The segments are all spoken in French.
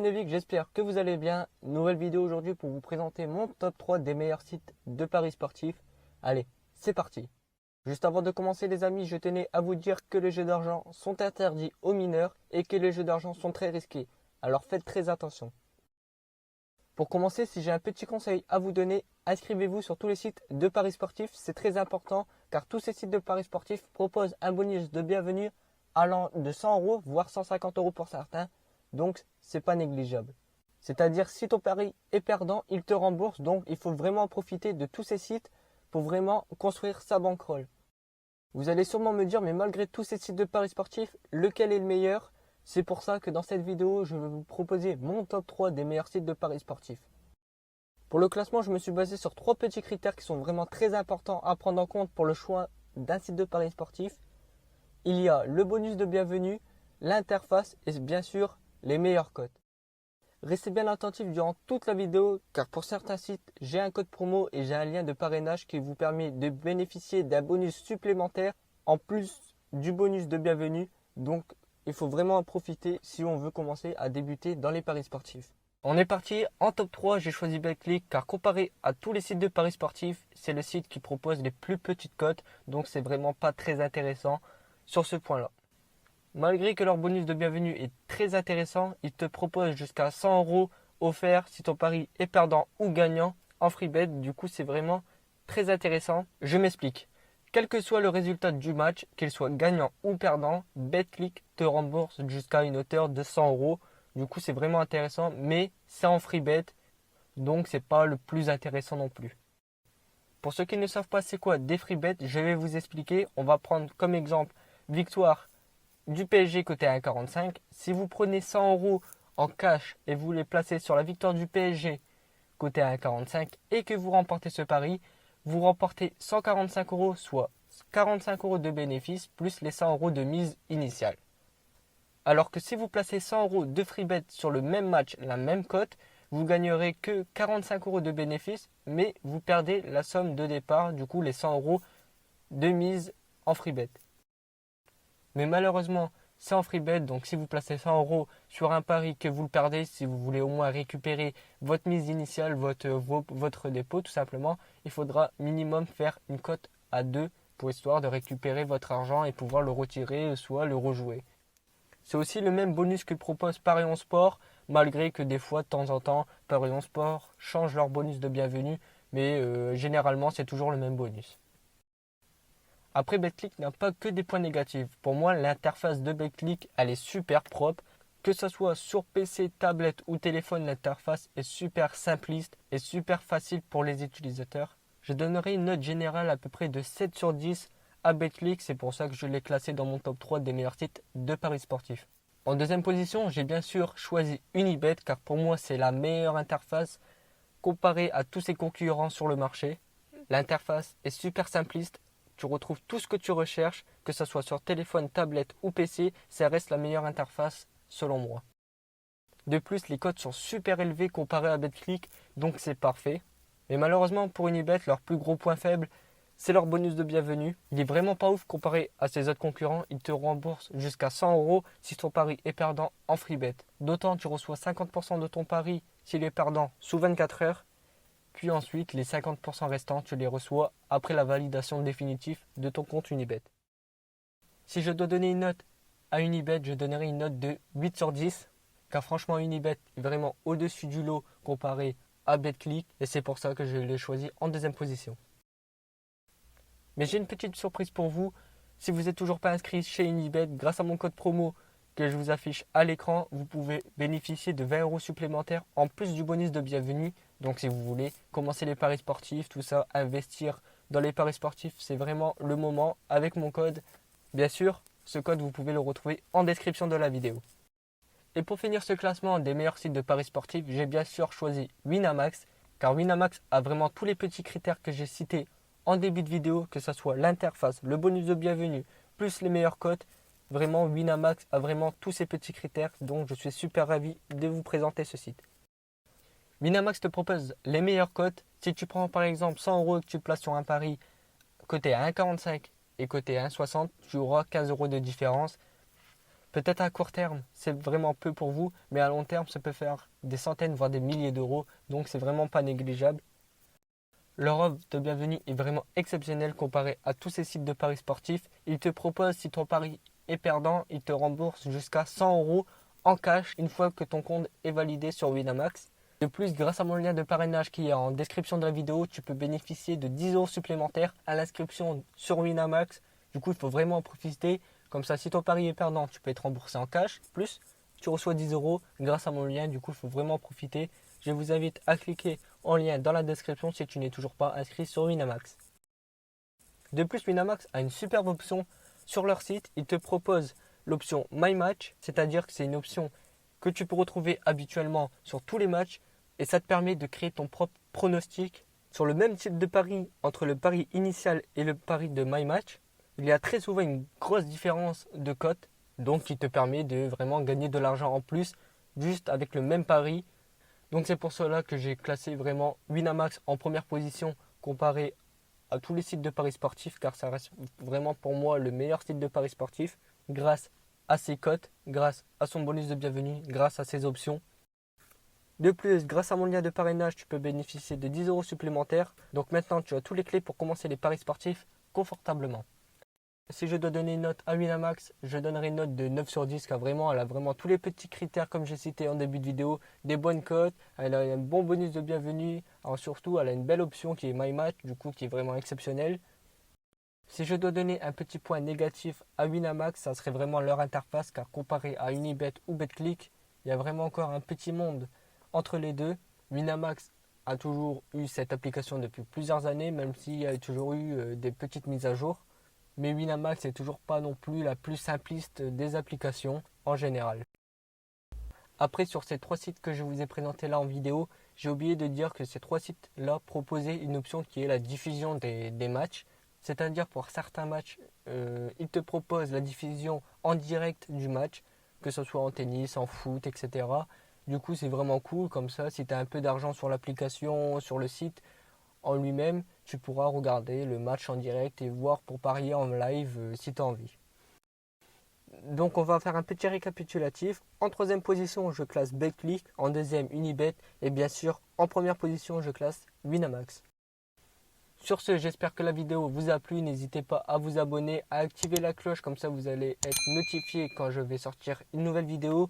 Novik, j'espère que vous allez bien. Nouvelle vidéo aujourd'hui pour vous présenter mon top 3 des meilleurs sites de paris sportifs. Allez, c'est parti. Juste avant de commencer les amis, je tenais à vous dire que les jeux d'argent sont interdits aux mineurs et que les jeux d'argent sont très risqués. Alors faites très attention. Pour commencer, si j'ai un petit conseil à vous donner, inscrivez-vous sur tous les sites de paris sportifs. C'est très important car tous ces sites de paris sportifs proposent un bonus de bienvenue allant de 100 €, voire 150 € pour certains. Donc, c'est pas négligeable. C'est-à-dire, si ton pari est perdant, il te rembourse. Donc, il faut vraiment profiter de tous ces sites pour vraiment construire sa bankroll. Vous allez sûrement me dire, mais malgré tous ces sites de paris sportifs, lequel est le meilleur? C'est pour ça que dans cette vidéo, je vais vous proposer mon top 3 des meilleurs sites de paris sportifs. Pour le classement, je me suis basé sur 3 petits critères qui sont vraiment très importants à prendre en compte pour le choix d'un site de paris sportif. Il y a le bonus de bienvenue, l'interface et bien sûr les meilleures cotes. Restez bien attentifs durant toute la vidéo car pour certains sites, j'ai un code promo et j'ai un lien de parrainage qui vous permet de bénéficier d'un bonus supplémentaire en plus du bonus de bienvenue. Donc il faut vraiment en profiter si on veut commencer à débuter dans les paris sportifs. On est parti en top 3, j'ai choisi Betclic car comparé à tous les sites de paris sportifs, c'est le site qui propose les plus petites cotes, donc c'est vraiment pas très intéressant sur ce point-là. Malgré que leur bonus de bienvenue est très intéressant, ils te proposent jusqu'à 100 € offerts si ton pari est perdant ou gagnant en free bet. Du coup, c'est vraiment très intéressant. Je m'explique. Quel que soit le résultat du match, qu'il soit gagnant ou perdant, Betclic te rembourse jusqu'à une hauteur de 100 €. Du coup, c'est vraiment intéressant, mais c'est en free bet, donc c'est pas le plus intéressant non plus. Pour ceux qui ne savent pas c'est quoi des free bets, je vais vous expliquer. On va prendre comme exemple victoire du PSG côté 1,45. Si vous prenez 100 € en cash et vous les placez sur la victoire du PSG côté 1,45 et que vous remportez ce pari, vous remportez 145 €, soit 45 € de bénéfice plus les 100 € de mise initiale. Alors que si vous placez 100 € de free bet sur le même match, la même cote, vous gagnerez que 45 € de bénéfice, mais vous perdez la somme de départ, du coup les 100 € de mise en free bet. Mais malheureusement, c'est en free bet, donc si vous placez 100 € sur un pari que vous le perdez, si vous voulez au moins récupérer votre mise initiale, votre dépôt tout simplement, il faudra minimum faire une cote à 2 pour histoire de récupérer votre argent et pouvoir le retirer, soit le rejouer. C'est aussi le même bonus que propose Parions Sport, malgré que des fois, de temps en temps, Parions Sport change leur bonus de bienvenue, mais généralement, c'est toujours le même bonus. Après, Betclic n'a pas que des points négatifs. Pour moi, l'interface de Betclic, elle est super propre. Que ce soit sur PC, tablette ou téléphone, l'interface est super simpliste et super facile pour les utilisateurs. Je donnerai une note générale à peu près de 7 sur 10 à Betclic. C'est pour ça que je l'ai classé dans mon top 3 des meilleurs sites de paris sportifs. En deuxième position, j'ai bien sûr choisi Unibet car pour moi, c'est la meilleure interface comparée à tous ses concurrents sur le marché. L'interface est super simpliste. Tu retrouves tout ce que tu recherches, que ce soit sur téléphone, tablette ou PC, ça reste la meilleure interface selon moi. De plus, les cotes sont super élevées comparées à Betclic, donc c'est parfait. Mais malheureusement pour Unibet, leur plus gros point faible, c'est leur bonus de bienvenue. Il est vraiment pas ouf comparé à ses autres concurrents. Ils te remboursent jusqu'à 100 € si ton pari est perdant en free bet. D'autant tu reçois 50% de ton pari s'il est perdant sous 24 heures. Puis ensuite, les 50% restants, tu les reçois après la validation définitive de ton compte Unibet. Si je dois donner une note à Unibet, je donnerai une note de 8 sur 10. Car franchement, Unibet est vraiment au-dessus du lot comparé à Betclic. Et c'est pour ça que je l'ai choisi en deuxième position. Mais j'ai une petite surprise pour vous. Si vous n'êtes toujours pas inscrit chez Unibet, grâce à mon code promo que je vous affiche à l'écran, vous pouvez bénéficier de 20 € supplémentaires en plus du bonus de bienvenue. Donc si vous voulez commencer les paris sportifs, tout ça, investir dans les paris sportifs, c'est vraiment le moment avec mon code. Bien sûr, ce code, vous pouvez le retrouver en description de la vidéo. Et pour finir ce classement des meilleurs sites de paris sportifs, j'ai bien sûr choisi Winamax, car Winamax a vraiment tous les petits critères que j'ai cités en début de vidéo, que ce soit l'interface, le bonus de bienvenue, plus les meilleures cotes. Vraiment, Winamax a vraiment tous ces petits critères, donc je suis super ravi de vous présenter ce site. Winamax te propose les meilleures cotes. Si tu prends par exemple 100 € que tu places sur un pari côté à 1,45 et côté à 1,60, tu auras 15 € de différence. Peut-être à court terme, c'est vraiment peu pour vous, mais à long terme, ça peut faire des centaines, voire des milliers d'euros, donc c'est vraiment pas négligeable. Leur offre de bienvenue est vraiment exceptionnelle comparée à tous ces sites de paris sportifs. Ils te proposent, si ton pari est perdant, ils te remboursent jusqu'à 100 euros en cash une fois que ton compte est validé sur Winamax. De plus, grâce à mon lien de parrainage qui est en description de la vidéo, tu peux bénéficier de 10 euros supplémentaires à l'inscription sur Winamax. Du coup, il faut vraiment en profiter. Comme ça, si ton pari est perdant, tu peux être remboursé en cash. Plus, tu reçois 10 euros grâce à mon lien. Du coup, il faut vraiment en profiter. Je vous invite à cliquer en lien dans la description si tu n'es toujours pas inscrit sur Winamax. De plus, Winamax a une superbe option sur leur site. Ils te proposent l'option My Match, c'est-à-dire que c'est une option que tu peux retrouver habituellement sur tous les matchs et ça te permet de créer ton propre pronostic sur le même type de pari entre le pari initial et le pari de My Match. Il y a très souvent une grosse différence de cote, donc qui te permet de vraiment gagner de l'argent en plus juste avec le même pari. Donc c'est pour cela que j'ai classé vraiment Winamax en première position comparé à tous les sites de paris sportifs car ça reste vraiment pour moi le meilleur site de paris sportifs grâce à ses cotes, grâce à son bonus de bienvenue, grâce à ses options. De plus, grâce à mon lien de parrainage, tu peux bénéficier de 10 euros supplémentaires. Donc maintenant, tu as tous les clés pour commencer les paris sportifs confortablement. Si je dois donner une note à Winamax, je donnerai une note de 9 sur 10 car vraiment, elle a vraiment tous les petits critères comme j'ai cité en début de vidéo, des bonnes cotes, elle a un bon bonus de bienvenue, alors surtout elle a une belle option qui est My Match, du coup qui est vraiment exceptionnelle. Si je dois donner un petit point négatif à Winamax, ça serait vraiment leur interface car comparé à Unibet ou BetClick, il y a vraiment encore un petit monde entre les deux. Winamax a toujours eu cette application depuis plusieurs années, même s'il y a toujours eu des petites mises à jour. Mais Winamax n'est toujours pas non plus la plus simpliste des applications en général. Après, sur ces trois sites que je vous ai présentés là en vidéo, j'ai oublié de dire que ces trois sites-là proposaient une option qui est la diffusion des matchs. C'est-à-dire pour certains matchs, ils te proposent la diffusion en direct du match, que ce soit en tennis, en foot, etc. Du coup, c'est vraiment cool. Comme ça, si tu as un peu d'argent sur l'application, sur le site, en lui-même, tu pourras regarder le match en direct et voir pour parier en live si tu as envie. Donc on va faire un petit récapitulatif. En troisième position, je classe BetClick. En deuxième, Unibet. Et bien sûr, en première position, je classe Winamax. Sur ce, j'espère que la vidéo vous a plu. N'hésitez pas à vous abonner, à activer la cloche. Comme ça, vous allez être notifié quand je vais sortir une nouvelle vidéo.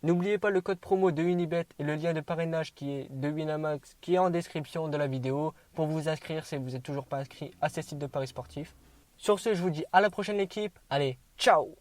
N'oubliez pas le code promo de Unibet et le lien de parrainage qui est de Winamax qui est en description de la vidéo pour vous inscrire si vous n'êtes toujours pas inscrit à ces sites de paris sportifs. Sur ce, je vous dis à la prochaine l'équipe. Allez, ciao!